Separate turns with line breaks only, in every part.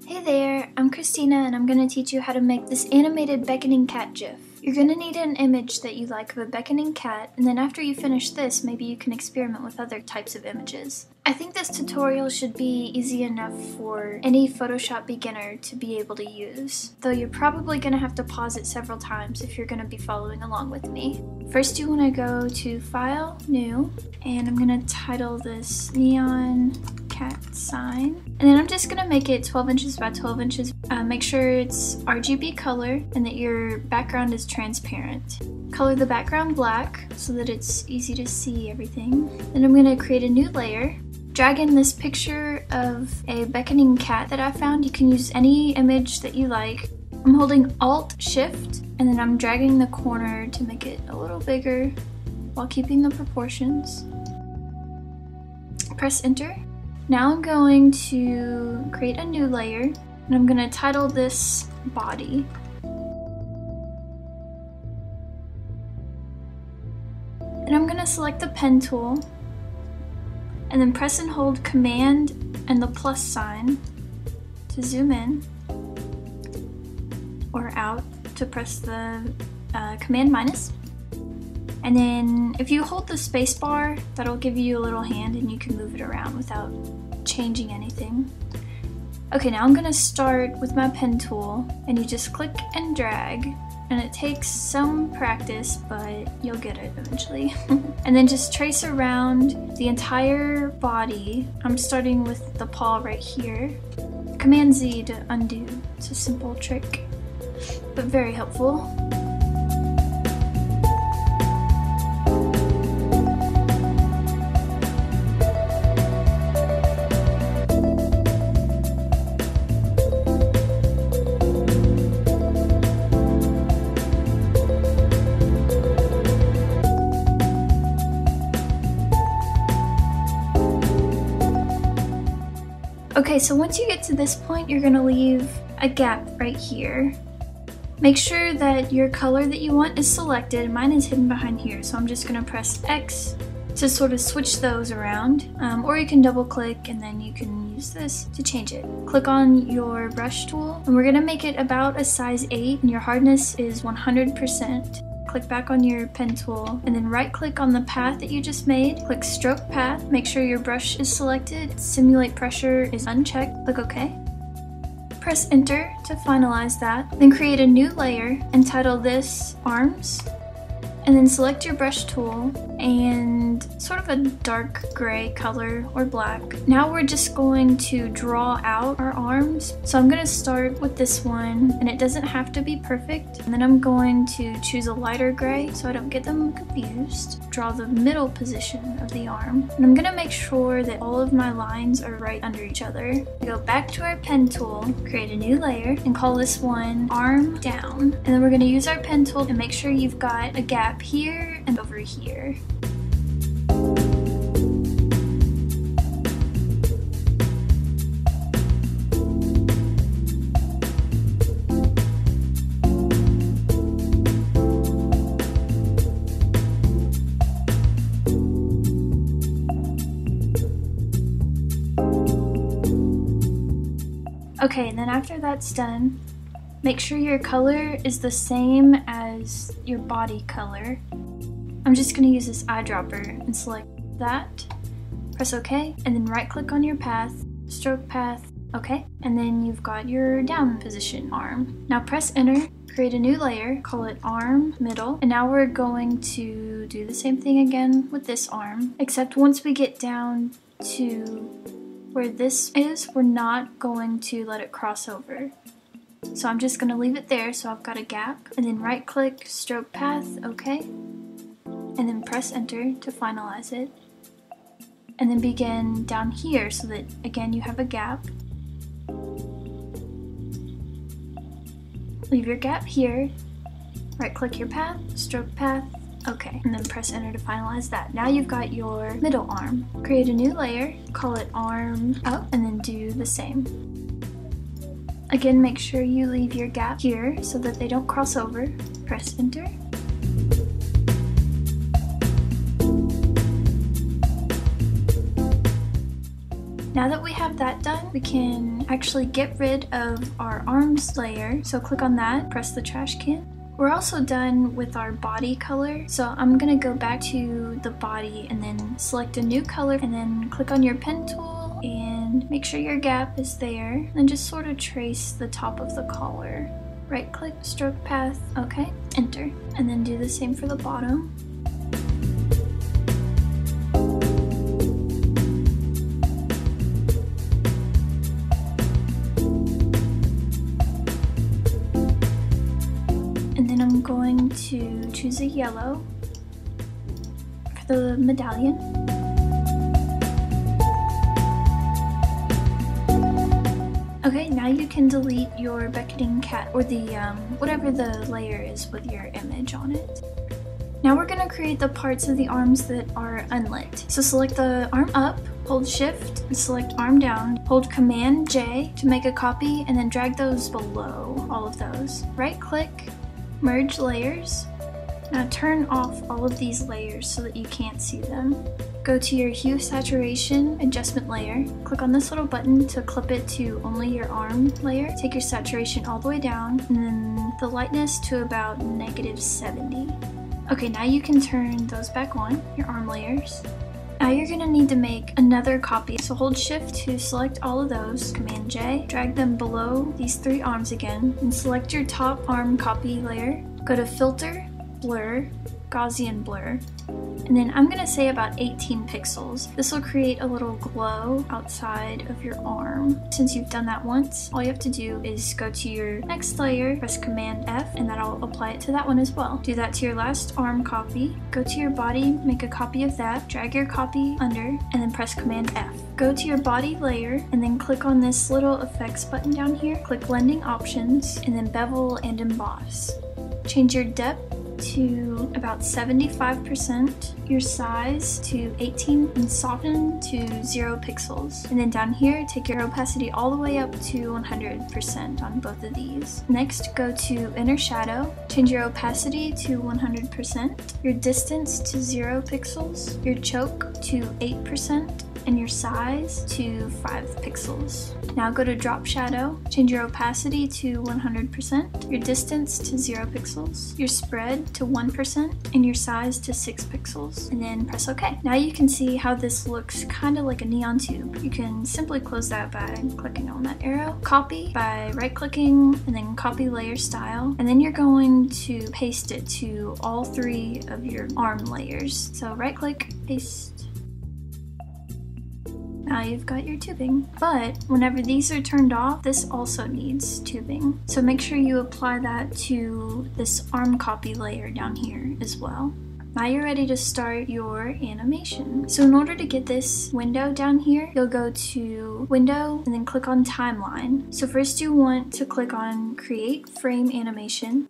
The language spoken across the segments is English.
Hey there, I'm Christina and I'm going to teach you how to make this animated beckoning cat gif. You're going to need an image that you like of a beckoning cat, and then after you finish this, maybe you can experiment with other types of images. I think this tutorial should be easy enough for any Photoshop beginner to be able to use, though you're probably going to have to pause it several times if you're going to be following along with me. First you want to go to File, New, and I'm going to title this Neon Cat Sign. And then I'm just going to make it 12 inches by 12 inches. Make sure it's RGB color and that your background is transparent. Color the background black so that it's easy to see everything. Then I'm going to create a new layer. Drag in this picture of a beckoning cat that I found. You can use any image that you like. I'm holding Alt-Shift and then I'm dragging the corner to make it a little bigger while keeping the proportions. Press Enter. Now I'm going to create a new layer and I'm going to title this Body. And I'm going to select the pen tool and then press and hold Command and the plus sign to zoom in, or out to press the Command minus. And then if you hold the space bar, that'll give you a little hand and you can move it around without changing anything. Okay, now I'm gonna start with my pen tool and you just click and drag, and it takes some practice, but you'll get it eventually. And then just trace around the entire body. I'm starting with the paw right here. Command Z to undo. It's a simple trick, but very helpful. Okay, so once you get to this point, you're gonna leave a gap right here. Make sure that your color that you want is selected. Mine is hidden behind here, so I'm just gonna press X to sort of switch those around. Or you can double click and then you can use this to change it. Click on your brush tool and we're gonna make it about a size 8 and your hardness is 100%. Click back on your pen tool and then right click on the path that you just made. Click stroke path, make sure your brush is selected. Simulate pressure is unchecked, click OK. Press enter to finalize that. Then create a new layer and title this Arms. And then select your brush tool and sort of a dark gray color or black. Now we're just going to draw out our arms. So I'm going to start with this one, and it doesn't have to be perfect. And then I'm going to choose a lighter gray so I don't get them confused. Draw the middle position of the arm. And I'm going to make sure that all of my lines are right under each other. Go back to our pen tool, create a new layer, and call this one Arm Down. And then we're going to use our pen tool and make sure you've got a gap here and over here. Okay, and then after that's done, make sure your color is the same as your body color. I'm just going to use this eyedropper and select that. Press OK, and then right click on your path, stroke path, OK. And then you've got your down position arm. Now press enter, create a new layer, call it Arm Middle. And now we're going to do the same thing again with this arm, except once we get down to where this is, we're not going to let it cross over. So I'm just going to leave it there so I've got a gap, and then right click, stroke path, OK, and then press enter to finalize it. And then begin down here so that again you have a gap. Leave your gap here, right click your path, stroke path, OK, and then press enter to finalize that. Now you've got your middle arm. Create a new layer, call it Arm Up, and then do the same. Again, make sure you leave your gap here so that they don't cross over. Press enter. Now that we have that done, we can actually get rid of our arms layer. So click on that, press the trash can. We're also done with our body color. So I'm gonna go back to the body and then select a new color and then click on your pen tool and make sure your gap is there. And just sort of trace the top of the collar. Right click, stroke path, okay, enter. And then do the same for the bottom. I'm going to choose a yellow for the medallion. Okay, now you can delete your beckoning cat or the whatever the layer is with your image on it. Now we're going to create the parts of the arms that are unlit. So select the arm up, hold shift, and select arm down, hold command J to make a copy, and then drag those below all of those. Right click, merge layers. Now turn off all of these layers so that you can't see them. Go to your hue saturation adjustment layer. Click on this little button to clip it to only your arm layer. Take your saturation all the way down and then the lightness to about -70. Okay, now you can turn those back on, your arm layers. Now you're going to need to make another copy, so hold shift to select all of those, command J, drag them below these 3 arms again, and select your top arm copy layer. Go to filter, blur, Gaussian blur, and then I'm going to say about 18 pixels. This will create a little glow outside of your arm. Since you've done that once, all you have to do is go to your next layer, press command F, and that'll apply it to that one as well. Do that to your last arm copy, go to your body, make a copy of that, drag your copy under, and then press command F. Go to your body layer, and then click on this little effects button down here, click blending options, and then bevel and emboss. Change your depth to about 75%, your size to 18, and soften to 0 pixels. And then down here, take your opacity all the way up to 100% on both of these. Next, go to inner shadow, change your opacity to 100%, your distance to 0 pixels, your choke to 8%, and your size to 5 pixels. Now go to drop shadow, change your opacity to 100%, your distance to 0 pixels, your spread to 1%, and your size to 6 pixels, and then press OK. Now you can see how this looks kind of like a neon tube. You can simply close that by clicking on that arrow, copy by right clicking, and then copy layer style, and then you're going to paste it to all 3 of your arm layers. So right click, paste. Now you've got your tubing. But whenever these are turned off, this also needs tubing. So make sure you apply that to this arm copy layer down here as well. Now you're ready to start your animation. So in order to get this window down here, you'll go to Window and then click on Timeline. So first you want to click on Create Frame Animation.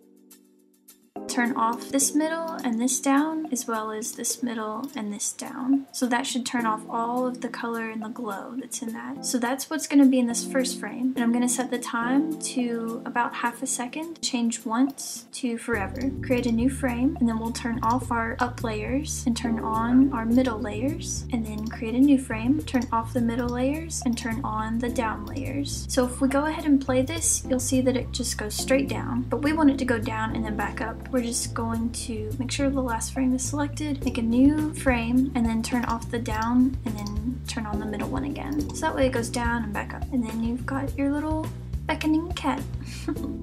Turn off this middle and this down, as well as this middle and this down. So that should turn off all of the color and the glow that's in that. So that's what's going to be in this first frame. And I'm going to set the time to about ½ second, change once to forever. Create a new frame, and then we'll turn off our up layers and turn on our middle layers, and then create a new frame, turn off the middle layers, and turn on the down layers. So if we go ahead and play this, you'll see that it just goes straight down, but we want it to go down and then back up. We're just going to make sure the last frame is selected, make a new frame, and then turn off the down, and then turn on the middle one again. So that way it goes down and back up. And then you've got your little beckoning cat.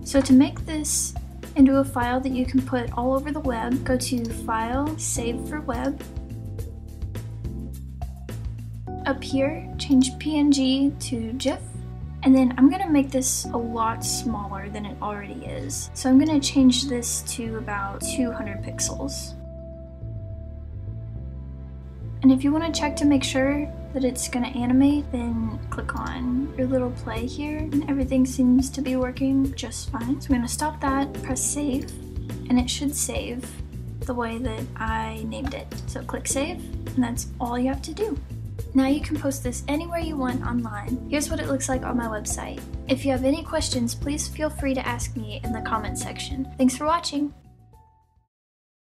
So to make this into a file that you can put all over the web, go to File, Save for Web. Up here, change PNG to GIF. And then I'm going to make this a lot smaller than it already is. So I'm going to change this to about 200 pixels. And if you want to check to make sure that it's going to animate, then click on your little play here, and everything seems to be working just fine. So I'm going to stop that, press save, and it should save the way that I named it. So click save, and that's all you have to do. Now you can post this anywhere you want online. Here's what it looks like on my website. If you have any questions, please feel free to ask me in the comment section. Thanks for watching!